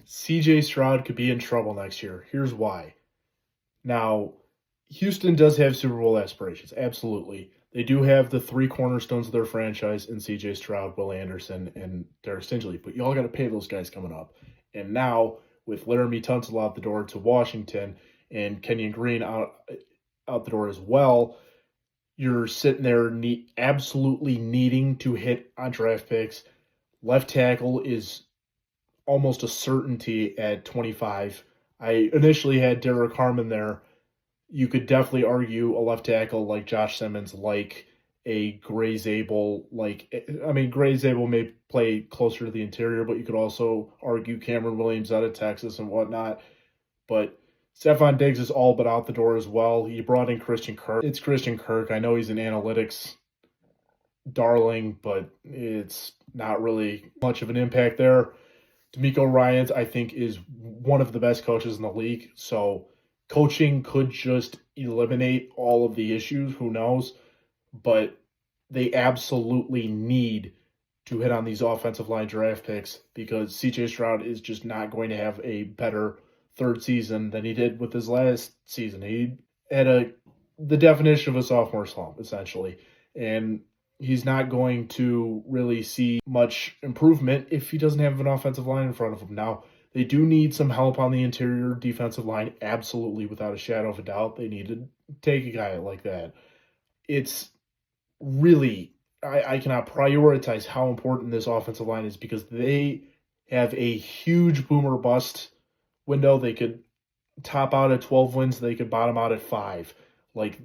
CJ Stroud could be in trouble next year. Here's why. Now, Houston does have Super Bowl aspirations, absolutely. They do have the three cornerstones of their franchise in CJ Stroud, Will Anderson, and Derek Stingley, but you all got to pay those guys coming up. And now, with Laramie Tunsil out the door to Washington and Kenyon Green out the door as well, you're sitting there absolutely needing to hit on draft picks. Left tackle is almost a certainty at 25. I initially had Derek Harmon there. You could definitely argue a left tackle like Josh Simmons, like a Gray Zabel. Gray Zabel may play closer to the interior, but you could also argue Cameron Williams out of Texas and whatnot. But Stephon Diggs is all but out the door as well. He brought in Christian Kirk. It's Christian Kirk. I know he's an analytics darling, but it's not really much of an impact there. D'Amico Ryans, I think, is one of the best coaches in the league. So coaching could just eliminate all of the issues. Who knows? But they absolutely need to hit on these offensive line draft picks because CJ Stroud is just not going to have a better third season than he did with his last season. He had the definition of a sophomore slump, essentially. And he's not going to really see much improvement if he doesn't have an offensive line in front of him. Now, they do need some help on the interior defensive line, absolutely, without a shadow of a doubt. They need to take a guy like that. It's really, I cannot prioritize how important this offensive line is because they have a huge boomer bust window. They could top out at 12 wins. They could bottom out at 5. Like,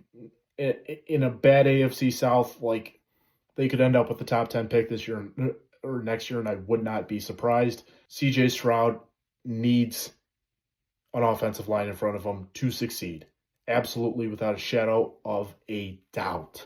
in a bad AFC South, like, they could end up with the top 10 pick this year or next year, and I would not be surprised. CJ Stroud needs an offensive line in front of him to succeed. Absolutely, without a shadow of a doubt.